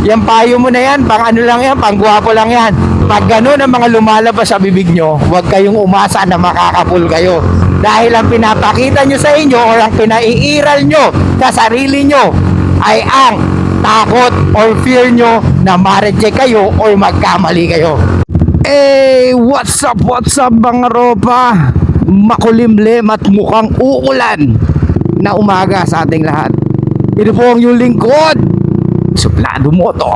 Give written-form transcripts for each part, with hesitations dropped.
Yung payo mo na yan, pang ano lang yan, pang gwapo lang yan. Pag gano'n ang mga lumalabas sa bibig nyo, huwag kayong umasa na makakapul kayo. Dahil ang pinapakita nyo sa inyo o ang pinaiiral nyo sa sarili nyo ay ang takot or fear nyo na ma-reject kayo or magkamali kayo. Eh, what's up mga ropa? Makulimlim at mukhang uulan na umaga sa ating lahat. Ito po ang yung lingkod, Suplado Moto.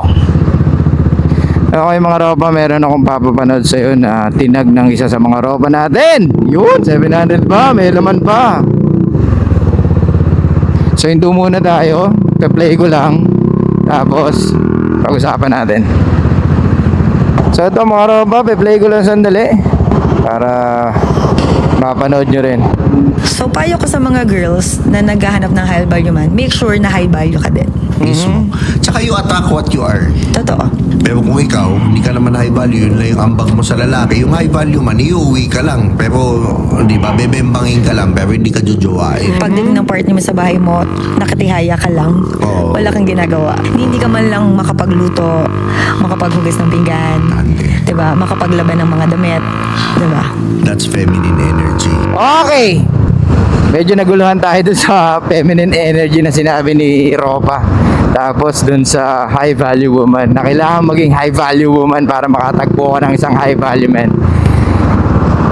Okay mga ropa, meron akong papapanood sa iyo na tinag ng isa sa mga ropa natin. Yun, 700 pa, may laman pa. So hinto muna tayo, pe-play ko lang, tapos pag-usapan natin. So ito mga ropa, pe-play ko lang sandali para mapanood nyo rin. So, payo ko sa mga girls na naghahanap ng high value man, make sure na high value ka din. Mismo. Tsaka you attract what you are. Totoo. Pero kung ikaw, hindi ka naman high value, yun lang yung ambag mo sa lalaki. Yung high value man, iuwi ka lang. Pero, di ba, bebembangin ka lang, pero hindi ka jujuwain. Pagdating ng partner mo sa bahay mo, nakatihaya ka lang. Oo. Wala kang ginagawa. Hindi ka man lang makapagluto, makapaghugas ng pinggan, Ande. diba? Makapaglaban ng mga damit, diba? That's feminine energy. Okay, medyo naguluhan tayo dun sa feminine energy na sinabi ni Ropa. Tapos dun sa high value woman, na kailangan maging high value woman para makatagpo ka ng isang high value man.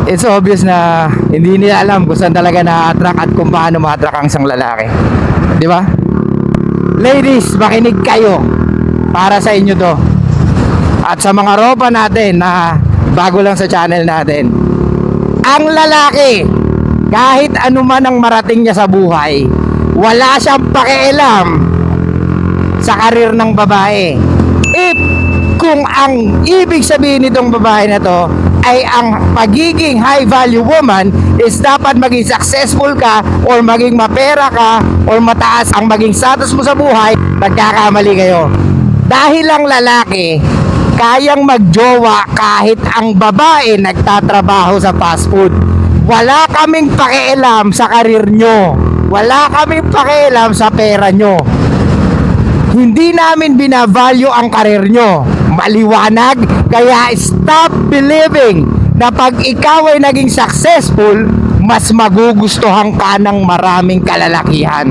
It's obvious na hindi nila alam kung saan talaga na-attract at kung paano ma-attract ang isang lalaki. Di ba? Ladies, makinig kayo. Para sa inyo to. At sa mga ropa natin na bago lang sa channel natin. Ang lalaki, kahit ano man ang marating niya sa buhay, wala siyang pakialam sa karir ng babae. If kung ang ibig sabihin nitong babae na to ay ang pagiging high value woman is dapat maging successful ka or maging mapera ka or mataas ang maging status mo sa buhay, nagkakamali kayo. Dahil ang lalaki kayang magjowa kahit ang babae nagtatrabaho sa fast food. Wala kaming pakialam sa karir nyo. Wala kaming pakialam sa pera nyo. Hindi namin binavalue ang karir nyo. Maliwanag, kaya stop believing na pag ikaw ay naging successful, mas magugustuhan ka ng maraming kalalakihan.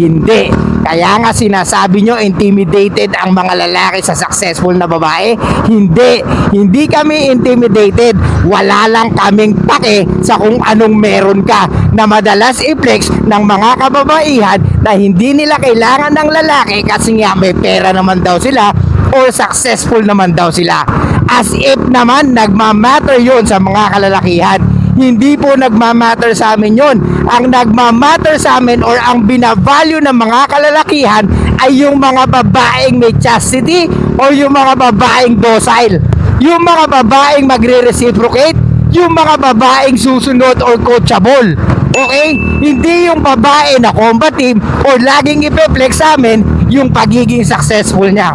Hindi. Kaya nga sinasabi nyo, intimidated ang mga lalaki sa successful na babae. Hindi. Hindi kami intimidated. Wala lang kaming pake sa kung anong meron ka na madalas i-flex ng mga kababaihan na hindi nila kailangan ng lalaki kasi nga may pera naman daw sila or successful naman daw sila. As if naman nagmamatter yun sa mga kalalakihan. Hindi po nagmamatter sa amin yun. Ang nagmamatter sa amin or ang binavalue ng mga kalalakihan ay yung mga babaeng may chastity or yung mga babaeng docile. Yung mga babaeng magre-reciprocate, yung mga babaeng susunod or coachable. Okay? Hindi yung babae na combative or laging ipe-flex sa amin yung pagiging successful niya.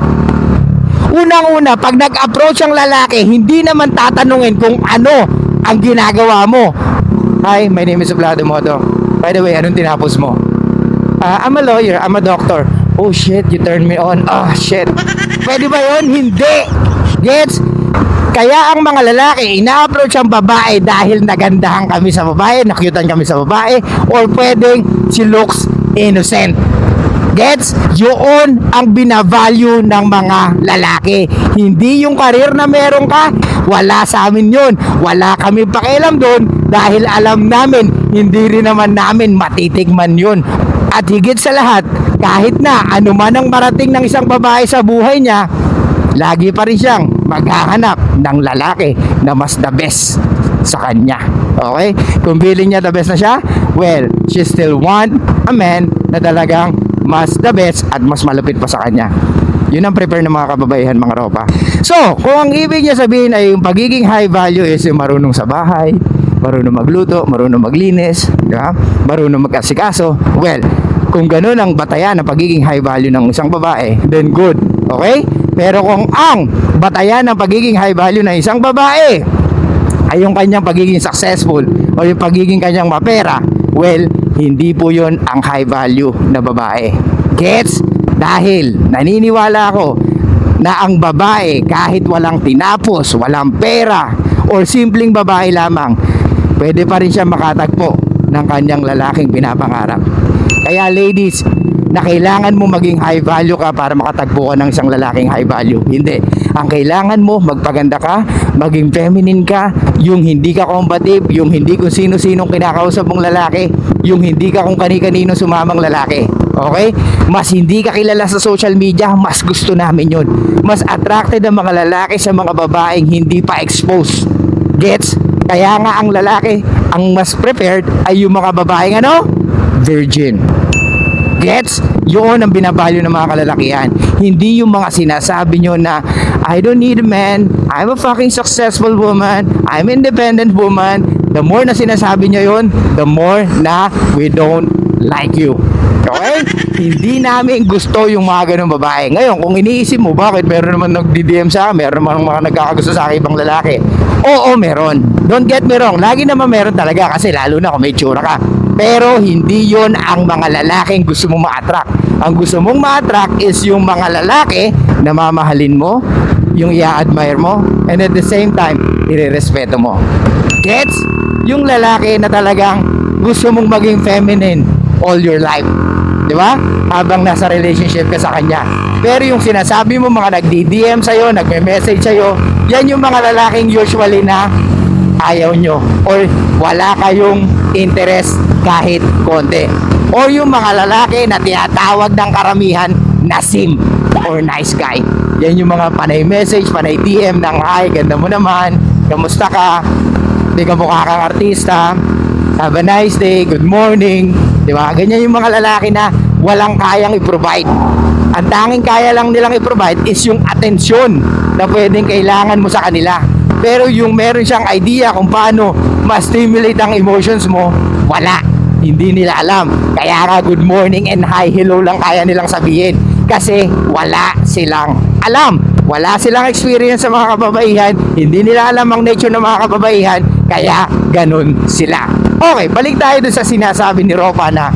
Unang-una, pag nag-approach ang lalaki, hindi naman tatanungin kung ano ang ginagawa mo. Hi, my name is Suplado Moto. By the way, anong tinapos mo? I'm a lawyer, I'm a doctor. Oh shit, you turned me on. Oh shit. Pwede ba yun? Hindi. Gets? Kaya ang mga lalaki, ina-approach ang babae dahil nagandahan kami sa babae, nakyutan kami sa babae, or pwedeng si looks innocent. Gets? Yun ang binavalue ng mga lalaki. Hindi yung karir na meron ka. Wala sa amin yun. Wala kami pakialam doon dahil alam namin, hindi rin naman namin matitigman yun. At higit sa lahat, kahit na ano man ang marating ng isang babae sa buhay niya, lagi pa rin siyang maghahanap ng lalaki na mas the best sa kanya. Okay? Kung feeling niya the best na siya, well, she still want a man na talagang mas the best at mas malupit pa sa kanya. Yun ang prepare ng mga kababaihan, mga ropa. So, kung ang ibig niya sabihin ay yung pagiging high value is yung marunong sa bahay, marunong magluto, marunong maglinis, diba? Marunong mag-asikaso, well, kung ganun ang batayan ng pagiging high value ng isang babae, then good. Okay? Pero kung ang batayan ng pagiging high value ng isang babae ay yung kanyang pagiging successful o yung pagiging kanyang mapera, well, hindi po yun ang high value na babae. Gets? Dahil naniniwala ako, na ang babae kahit walang tinapos, walang pera, or simpleng babae lamang, pwede pa rin siya makatagpo ng kanyang lalaking pinapangarap. Kaya ladies, na kailangan mo maging high value ka para makatagpo ka ng isang lalaking high value. Hindi. Ang kailangan mo, magpaganda ka, maging feminine ka, yung hindi ka combative, yung hindi kung sino-sinong kinakausap mong lalaki, yung hindi ka kung kani-kanino sumamang lalaki. Okay? Mas hindi ka kilala sa social media, mas gusto namin yun. Mas attracted ang mga lalaki sa mga babaeng hindi pa exposed. Gets? Kaya nga ang lalaki, ang mas prepared ay yung mga babaeng virgin. Gets? Yun ang binabalyo ng mga kalalakihan. Hindi yung mga sinasabi nyo na I don't need a man, I'm a fucking successful woman, I'm independent woman. The more na sinasabi nyo yun, the more na we don't like you. Okay? Hindi namin gusto yung mga ganun babae. Ngayon, kung iniisip mo, bakit meron naman nagdi-DM sa akin, meron naman mga nagkakagusto sa akin ibang lalaki. Oo, meron. Don't get me wrong. Lagi naman meron talaga kasi lalo na kung may tsura ka. Pero hindi yon ang mga lalaking gusto mong ma-attract. Ang gusto mong ma-attract is yung mga lalaki na mamahalin mo, yung i-admire mo, and at the same time, irerespeto mo. Gets? Yung lalaki na talagang gusto mong maging feminine all your life. Di ba? Habang nasa relationship ka sa kanya. Pero yung sinasabi mo, mga nagdi-DM sa'yo, nagme-message sa'yo, yan yung mga lalaking usually na ayaw nyo or wala kayong interest kahit konti. O yung mga lalaki na tinatawag ng karamihan na simp or nice guy. Yan yung mga panay message, panay DM ng hi, ganda mo naman, kamusta ka, di ka mukha kang artista, have a nice day, good morning. Diba? Ganyan yung mga lalaki na walang kayang i-provide. Ang tanging kaya lang nilang i-provide is yung atensyon na pwedeng kailangan mo sa kanila. Pero yung meron siyang idea kung paano ma-stimulate ang emotions mo, wala. Hindi nila alam. Kaya nga good morning and hi, hello lang kaya nilang sabihin. Kasi wala silang alam. Wala silang experience sa mga kababaihan. Hindi nila alam ang nature ng mga kababaihan. Kaya ganun sila. Okay, balik tayo dun sa sinasabi ni Ropa na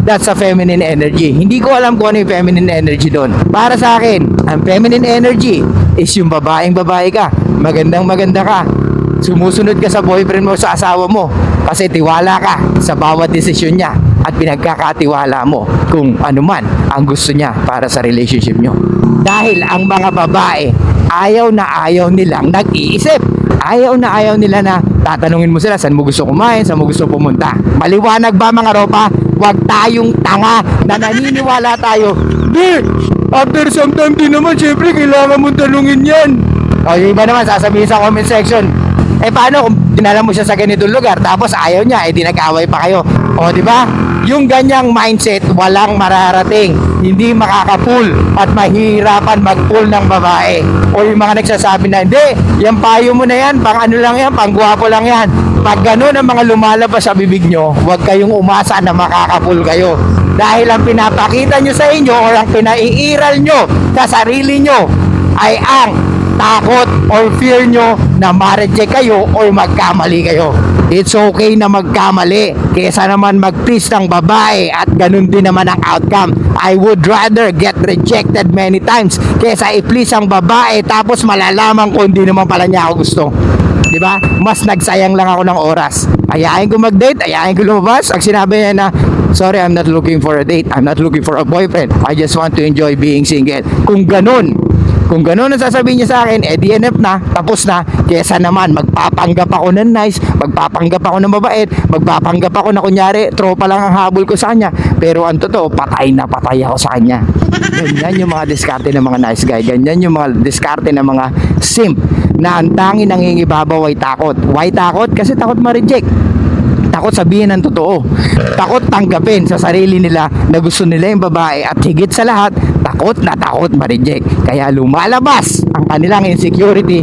that's a feminine energy. Hindi ko alam kung ano yung feminine energy doon. Para sa akin, ang feminine energy is yung babaeng babae ka. Magandang maganda ka. Sumusunod ka sa boyfriend mo, sa asawa mo. Kasi tiwala ka sa bawat desisyon niya. At pinagkakatiwala mo kung ano man ang gusto niya para sa relationship nyo. Dahil ang mga babae, ayaw na ayaw nilang nag-iisip. Ayaw na ayaw nila na tatanungin mo sila saan mo gusto kumain, saan mo gusto pumunta. Maliwanag ba mga Ropa? Huwag tayong tanga na naniniwala tayo. Di, after some time din naman, syempre kailangan mong tanungin yan. O yung iba naman sasabihin sa comment section, paano kung dinala mo siya sa ganitong lugar tapos ayaw niya, di nag-away pa kayo. O di ba? Yung ganyang mindset, walang mararating. Hindi makaka-pull at mahirapan mag-pull ng babae. O yung mga nagsasabi na, hindi, yung payo mo na yan, pang ano lang yan, pang guwapo lang yan. Pag ganun ang mga lumalabas sa bibig nyo, huwag kayong umasa na makaka-pull kayo. Dahil ang pinapakita nyo sa inyo o ang pinaiiral nyo sa sarili nyo ay ang takot or fear nyo na ma-reject kayo or magkamali kayo. It's okay na magkamali kesa naman mag-please ng babae at ganun din naman ang outcome. I would rather get rejected many times kesa i-please ang babae tapos malalaman ko hindi naman pala niya ako gusto. Diba? Mas nagsayang lang ako ng oras. Ayain ko mag-date, ayain ko lumabas. Ang sinabi niya na, sorry, I'm not looking for a date. I'm not looking for a boyfriend. I just want to enjoy being single. Kung ganun ang sasabihin niya sa akin, DNF na, tapos na, kesa naman, magpapanggap ako ng nice, magpapanggap ako ng mabait, magpapanggap ako na kunyari, tropa lang ang habol ko sa kanya. Pero ang totoo, patay na patay ako sa kanya. Ganyan yung mga diskarte ng mga nice guy. Ganyan yung mga diskarte ng mga simp na ang tanging nangingibabaw ay takot. Why takot? Kasi takot ma-reject. Takot sabihin ng totoo. Takot tanggapin sa sarili nila na gusto nila yung babae at higit sa lahat, takot na takot ma-reject. Kaya lumalabas ang kanilang insecurity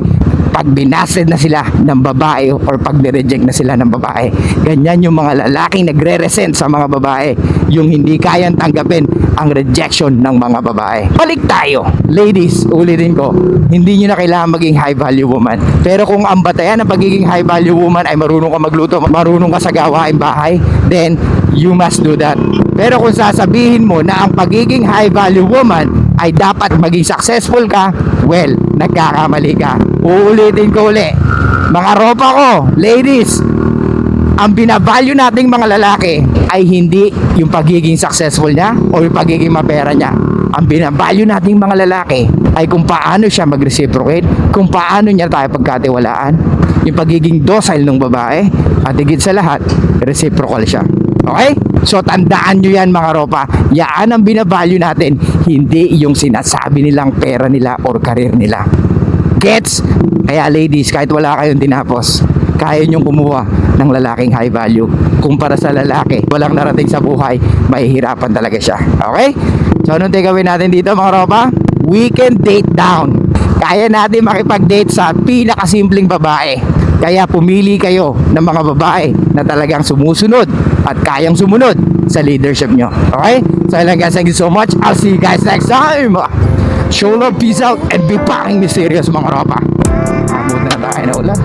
pag binasted na sila ng babae or pag nireject na sila ng babae. Ganyan yung mga lalaking nagre-resent sa mga babae, yung hindi kayang tanggapin ang rejection ng mga babae. Balik tayo. Ladies, ulitin ko, hindi nyo na kailangan maging high value woman. Pero kung ang batayan ng pagiging high value woman ay marunong ka magluto, marunong ka sa gawaing bahay, then you must do that. Pero kung sasabihin mo na ang pagiging high value woman ay dapat maging successful ka, well, nagkakamali ka. Uulitin ko uli. Mga ropa ko, ladies, ang binavalue nating mga lalaki ay hindi yung pagiging successful niya o yung pagiging mapera niya. Ang binavalue nating mga lalaki ay kung paano siya mag-reciprocate, kung paano niya tayo pagkatiwalaan, yung pagiging docile ng babae, at higit sa lahat, reciprocal siya. Okay? So tandaan nyo yan mga ropa, yaan ang binavalue natin, hindi yung sinasabi nilang pera nila or career nila. Gets? Kaya ladies, kahit wala kayong tinapos, kaya nyong kumuha ng lalaking high value. Kumpara sa lalaki, walang narating sa buhay, mahihirapan talaga siya. Okay? So anong gawin natin dito mga ropa? We can date down. Kaya natin makipag-date sa pinakasimpleng babae. Kaya pumili kayo ng mga babae na talagang sumusunod at kayang sumunod sa leadership nyo. Okay? So lang guys, thank you so much. I'll see you guys next time. Show love, peace out, and be fucking mysterious mga ropa. Abot na tayo na ulan.